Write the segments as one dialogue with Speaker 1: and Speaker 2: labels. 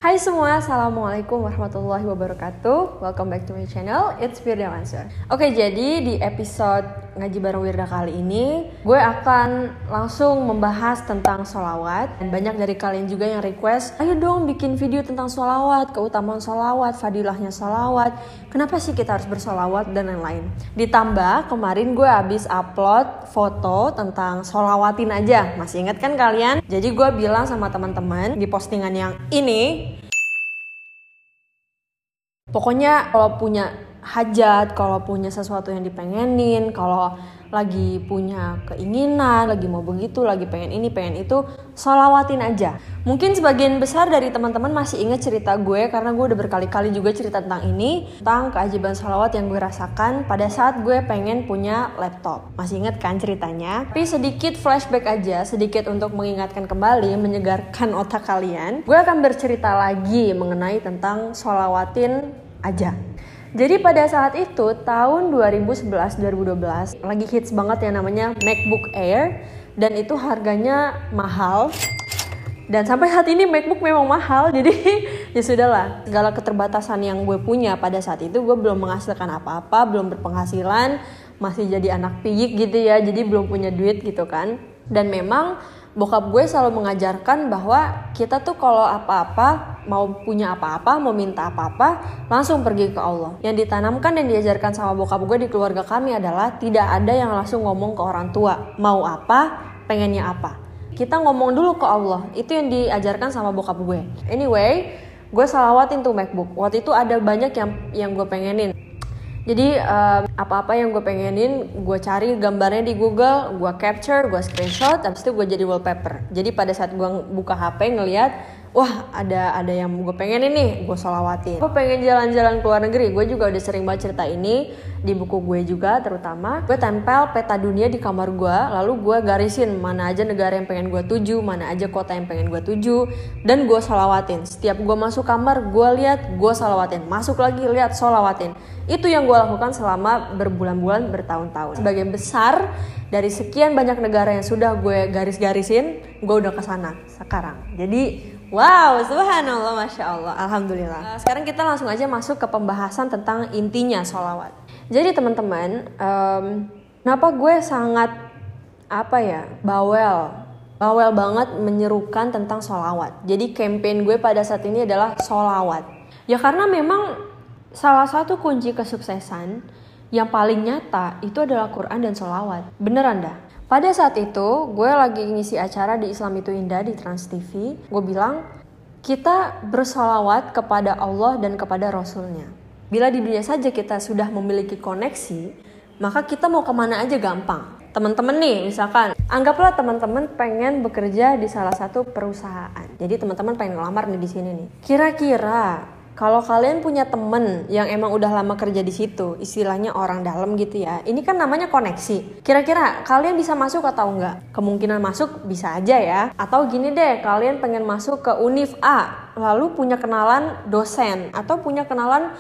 Speaker 1: Hai semua, Assalamualaikum warahmatullahi wabarakatuh. Welcome back to my channel, it's Firda Mansur. Oke, jadi di episode Ngaji Bareng Wirda kali ini gue akan langsung membahas tentang sholawat. Dan banyak dari kalian juga yang request, ayo dong bikin video tentang sholawat, keutamaan sholawat, fadilahnya sholawat, kenapa sih kita harus bersholawat dan lain-lain. Ditambah kemarin gue habis upload foto tentang sholawatin aja, masih ingat kan kalian? Jadi gue bilang sama teman-teman di postingan yang ini, pokoknya kalau punya hajat, kalau punya sesuatu yang dipengenin, kalau lagi punya keinginan, lagi mau begitu, lagi pengen ini, pengen itu, sholawatin aja. Mungkin sebagian besar dari teman-teman masih ingat cerita gue, karena gue udah berkali-kali juga cerita tentang ini, tentang keajaiban sholawat yang gue rasakan pada saat gue pengen punya laptop. Masih ingat kan ceritanya? Tapi sedikit flashback aja, sedikit untuk mengingatkan kembali, menyegarkan otak kalian. Gue akan bercerita lagi mengenai tentang sholawatin aja. Jadi pada saat itu tahun 2011-2012 lagi hits banget yang namanya MacBook Air, dan itu harganya mahal. Dan sampai saat ini MacBook memang mahal, jadi ya sudahlah, segala keterbatasan yang gue punya pada saat itu, gue belum menghasilkan apa-apa, belum berpenghasilan, masih jadi anak piyik gitu ya, jadi belum punya duit gitu kan. Dan memang bokap gue selalu mengajarkan bahwa kita tuh kalau apa-apa, mau punya apa-apa, mau minta apa-apa, langsung pergi ke Allah. Yang ditanamkan dan diajarkan sama bokap gue di keluarga kami adalah tidak ada yang langsung ngomong ke orang tua, mau apa, pengennya apa. Kita ngomong dulu ke Allah, itu yang diajarkan sama bokap gue. Anyway, gue sholawatin tuh MacBook. Waktu itu ada banyak yang gue pengenin. Jadi apa-apa yang gue pengenin, gue cari gambarnya di Google, gue capture, gue screenshot, habis itu gue jadi wallpaper. Jadi pada saat gue buka HP ngelihat, wah ada yang gue pengen ini, gue sholawatin. Gue pengen jalan-jalan ke luar negeri, gue juga udah sering banget cerita ini di buku gue juga terutama. Gue tempel peta dunia di kamar gue, lalu gue garisin mana aja negara yang pengen gue tuju, mana aja kota yang pengen gue tuju, dan gue sholawatin. Setiap gue masuk kamar, gue lihat, gue sholawatin. Masuk lagi, lihat, sholawatin. Itu yang gue lakukan selama berbulan-bulan, bertahun-tahun. Sebagian besar dari sekian banyak negara yang sudah gue garis-garisin, gue udah kesana sekarang. Jadi wow, subhanallah, masya Allah, alhamdulillah. Sekarang kita langsung aja masuk ke pembahasan tentang intinya sholawat. Jadi teman-teman, kenapa gue sangat bawel banget menyerukan tentang sholawat. Jadi campaign gue pada saat ini adalah sholawat. Ya karena memang salah satu kunci kesuksesan yang paling nyata itu adalah Quran dan sholawat. Beneran dah. Pada saat itu gue lagi ngisi acara di Islam Itu Indah di Trans TV. Gue bilang kita bersholawat kepada Allah dan kepada Rasulnya. Bila di dunia saja kita sudah memiliki koneksi, maka kita mau kemana aja gampang. Teman-teman nih misalkan, anggaplah teman-teman pengen bekerja di salah satu perusahaan. Jadi teman-teman pengen ngelamar nih di sini nih. Kira-kira kalau kalian punya temen yang emang udah lama kerja di situ, istilahnya orang dalam gitu ya, ini kan namanya koneksi. Kira-kira kalian bisa masuk atau enggak? Kemungkinan masuk bisa aja ya. Atau gini deh, kalian pengen masuk ke Univ A, lalu punya kenalan dosen, atau punya kenalan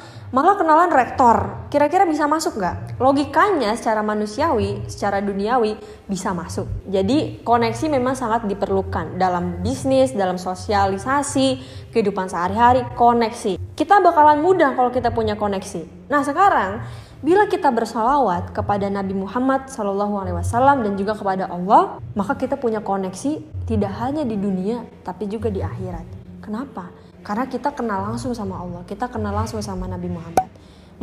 Speaker 1: rektor. Kira-kira bisa masuk enggak? Logikanya secara manusiawi, secara duniawi bisa masuk. Jadi koneksi memang sangat diperlukan dalam bisnis, dalam sosialisasi, kehidupan sehari-hari, koneksi. Kita bakalan mudah kalau kita punya koneksi. Nah sekarang, bila kita bersholawat kepada Nabi Muhammad SAW dan juga kepada Allah, maka kita punya koneksi tidak hanya di dunia, tapi juga di akhirat. Kenapa? Karena kita kenal langsung sama Allah, kita kenal langsung sama Nabi Muhammad.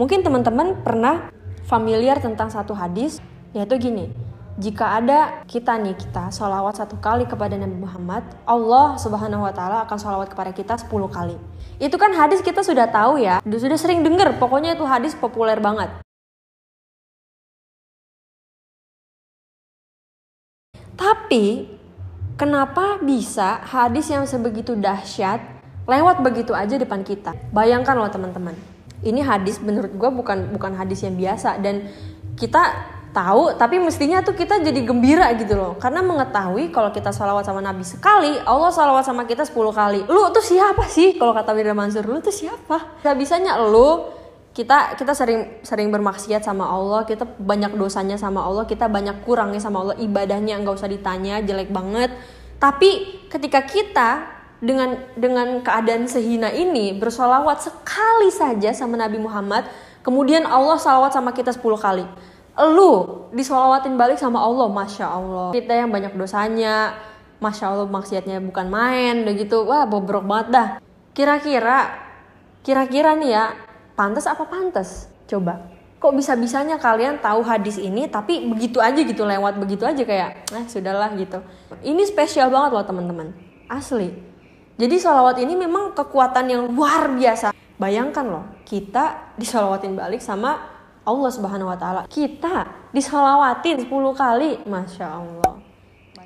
Speaker 1: Mungkin teman-teman pernah familiar tentang satu hadis, yaitu gini. Jika ada kita sholawat 1 kali kepada Nabi Muhammad, Allah Subhanahu Wa Taala akan sholawat kepada kita 10 kali. Itu kan hadis kita sudah tahu ya, sudah sering dengar. Pokoknya itu hadis populer banget. Tapi kenapa bisa hadis yang sebegitu dahsyat lewat begitu aja depan kita? Bayangkan loh teman-teman. Ini hadis menurut gue bukan hadis yang biasa, dan kita tahu, tapi mestinya tuh kita jadi gembira gitu loh. Karena mengetahui kalau kita sholawat sama Nabi sekali, Allah sholawat sama kita 10 kali. Lu tuh siapa sih? Kalau kata Firda Mansur, lu tuh siapa? Bisa-bisanya lu, kita sering bermaksiat sama Allah, kita banyak dosanya sama Allah, kita banyak kurangnya sama Allah, ibadahnya nggak usah ditanya, jelek banget. Tapi ketika kita dengan keadaan sehina ini bersolawat sekali saja sama Nabi Muhammad, kemudian Allah salawat sama kita 10 kali. Lu disolawatin balik sama Allah, Masya Allah. Kita yang banyak dosanya, Masya Allah maksiatnya bukan main, udah gitu, wah bobrok banget dah. Kira-kira nih ya, pantas apa pantas? Coba. Kok bisa-bisanya kalian tahu hadis ini tapi begitu aja gitu, lewat begitu aja kayak sudahlah gitu. Ini spesial banget loh teman-teman, asli. Jadi sholawat ini memang kekuatan yang luar biasa. Bayangkan loh, kita disolawatin balik sama Allah Subhanahu wa Ta'ala. Kita disolawatin 10 kali, Masya Allah.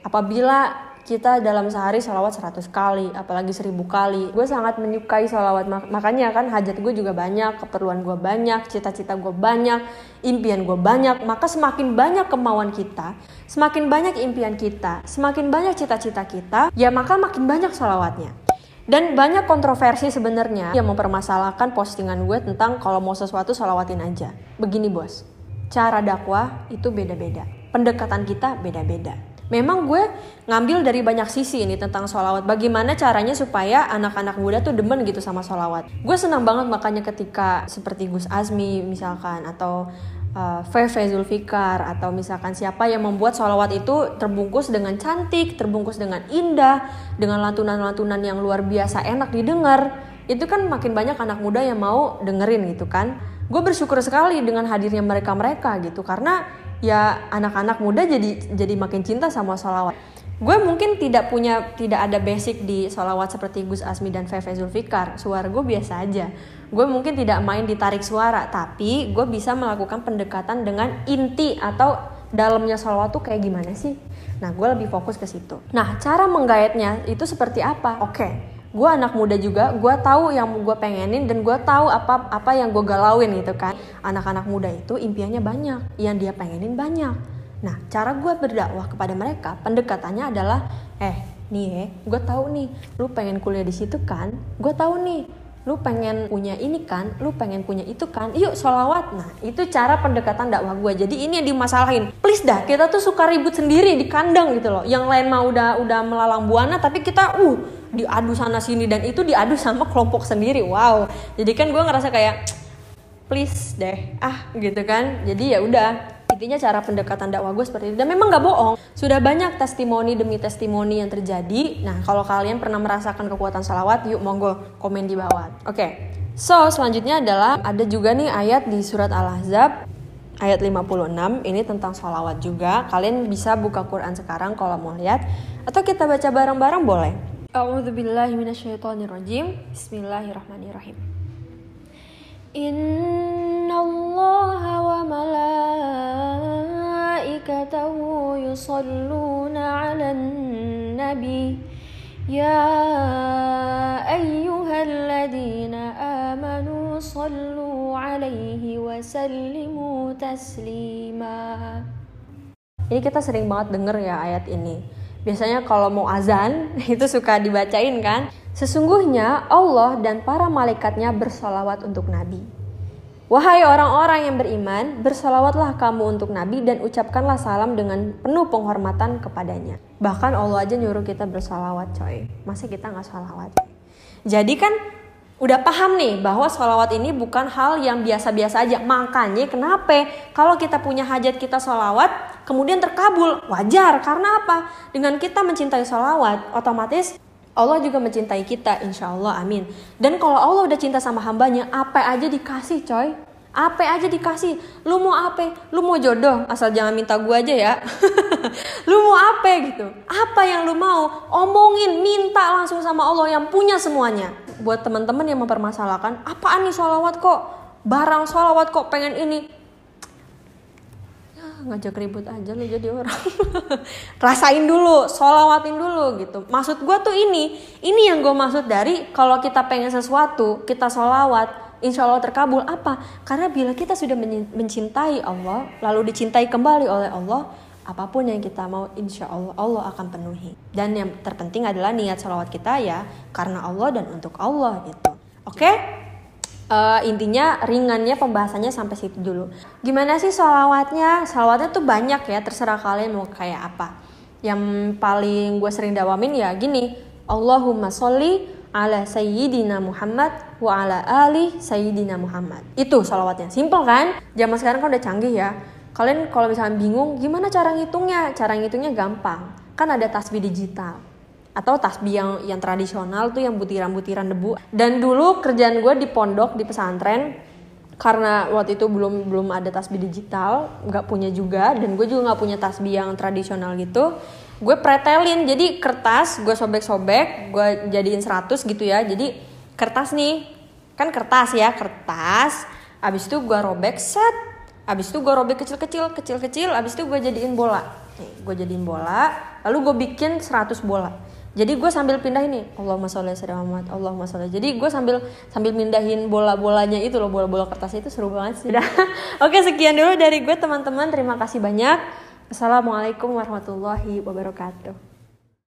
Speaker 1: Apabila kita dalam sehari sholawat 100 kali, apalagi 1000 kali. Gue sangat menyukai sholawat, makanya kan hajat gue juga banyak, keperluan gue banyak, cita-cita gue banyak, impian gue banyak. Maka semakin banyak kemauan kita, semakin banyak impian kita, semakin banyak cita-cita kita, ya maka makin banyak sholawatnya. Dan banyak kontroversi sebenarnya yang mempermasalahkan postingan gue tentang kalau mau sesuatu sholawatin aja. Begini bos, cara dakwah itu beda-beda, pendekatan kita beda-beda. Memang gue ngambil dari banyak sisi ini tentang sholawat. Bagaimana caranya supaya anak-anak muda tuh demen gitu sama sholawat. Gue senang banget makanya ketika seperti Gus Azmi misalkan, atau Feve Zulfikar, atau misalkan siapa yang membuat sholawat itu terbungkus dengan cantik, terbungkus dengan indah, dengan lantunan-lantunan yang luar biasa enak didengar. Itu kan makin banyak anak muda yang mau dengerin gitu kan. Gue bersyukur sekali dengan hadirnya mereka-mereka gitu, karena ya anak-anak muda jadi makin cinta sama sholawat. Gue mungkin tidak ada basic di sholawat seperti Gus Azmi dan Feve Zulfikar. Suara gue biasa aja. Gue mungkin tidak main di tarik suara, tapi gue bisa melakukan pendekatan dengan inti atau dalamnya sholawat tuh kayak gimana sih. Nah gue lebih fokus ke situ. Nah cara menggayatnya itu seperti apa? Oke. Gue anak muda juga, gue tahu yang gue pengenin dan gue tahu apa yang gue galauin gitu kan. Anak-anak muda itu impiannya banyak, yang dia pengenin banyak. Nah cara gue berdakwah kepada mereka, pendekatannya adalah gue tahu nih, lu pengen kuliah di situ kan, gue tahu nih, lu pengen punya ini kan, lu pengen punya itu kan, yuk sholawat. Nah itu cara pendekatan dakwah gue. Jadi ini yang dimasalahin. Please dah, kita tuh suka ribut sendiri di kandang gitu loh. Yang lain mah udah melalang buana, tapi kita diadu sana sini, dan itu diadu sama kelompok sendiri. Wow. Jadi kan gue ngerasa kayak please deh, gitu kan. Jadi ya udah. Intinya cara pendekatan dakwah gue seperti itu. Dan memang gak bohong, sudah banyak testimoni demi testimoni yang terjadi. Nah kalau kalian pernah merasakan kekuatan sholawat, yuk monggo komen di bawah. Oke. So selanjutnya adalah ada juga nih ayat di surat Al-Ahzab ayat 56. Ini tentang sholawat juga. Kalian bisa buka Quran sekarang kalau mau lihat, atau kita baca bareng-bareng boleh. A'udzubillahi minasyaitonirrajim. Bismillahirrahmanirrahim. Innallaha wa malaikatahu yusalluna 'alan nabi ya ayyuhalladzina amanu sallu 'alaihi wa sallimu taslima. Ini kita sering banget denger ya ayat ini. Biasanya kalau mau azan itu suka dibacain kan. Sesungguhnya Allah dan para malaikatnya bersalawat untuk Nabi. Wahai orang-orang yang beriman, bersalawatlah kamu untuk Nabi dan ucapkanlah salam dengan penuh penghormatan kepadanya. Bahkan Allah aja nyuruh kita bersalawat coy. Masa kita gak salawat? Jadi kan udah paham nih bahwa sholawat ini bukan hal yang biasa-biasa aja. Makanya kenapa kalau kita punya hajat kita sholawat kemudian terkabul, wajar. Karena apa? Dengan kita mencintai sholawat, otomatis Allah juga mencintai kita, insya Allah, amin. Dan kalau Allah udah cinta sama hambanya, apa aja dikasih coy. Apa aja dikasih. Lu mau apa? Lu mau jodoh, asal jangan minta gue aja ya. Lu mau apa gitu? Apa yang lu mau? Omongin, minta langsung sama Allah yang punya semuanya. Buat teman-teman yang mempermasalahkan, apaan nih sholawat kok? Barang sholawat kok pengen ini? Ngajak ribut aja lu jadi orang. Rasain dulu, sholawatin dulu gitu. Maksud gue tuh ini yang gue maksud dari kalau kita pengen sesuatu, kita sholawat, insya Allah terkabul. Apa? Karena bila kita sudah mencintai Allah, lalu dicintai kembali oleh Allah, apapun yang kita mau insya Allah, Allah akan penuhi. Dan yang terpenting adalah niat sholawat kita ya karena Allah dan untuk Allah gitu. Oke? Intinya ringannya pembahasannya sampai situ dulu. Gimana sih sholawatnya? Sholawatnya tuh banyak ya, terserah kalian mau kayak apa. Yang paling gue sering dawamin ya gini, Allahumma sholli ala sayyidina Muhammad wa ala ali sayyidina Muhammad. Itu sholawatnya. Simple kan? Zaman sekarang kan udah canggih ya. Kalian kalau misalnya bingung gimana cara ngitungnya? Cara ngitungnya gampang. Kan ada tasbih digital. Atau tasbih yang tradisional tuh yang butiran-butiran debu. Dan dulu kerjaan gue di pondok, di pesantren, karena waktu itu belum ada tasbih digital, nggak punya juga, dan gue juga nggak punya tasbih yang tradisional gitu. Gue pretelin, jadi kertas gue sobek-sobek, gue jadiin 100 gitu ya. Jadi kertas nih, kan kertas ya, kertas. Abis itu gue robek set, abis itu gue robek kecil-kecil, abis itu gue jadiin bola. Nih, gue jadiin bola, lalu gue bikin 100 bola. Jadi gue sambil pindah ini, Allahumma sholli ala sayyidina Muhammad, Allahumma sholli. Jadi gue sambil mindahin bola-bolanya itu loh, bola-bola kertas itu seru banget sih. Oke, sekian dulu dari gue teman-teman, terima kasih banyak. Assalamualaikum warahmatullahi wabarakatuh.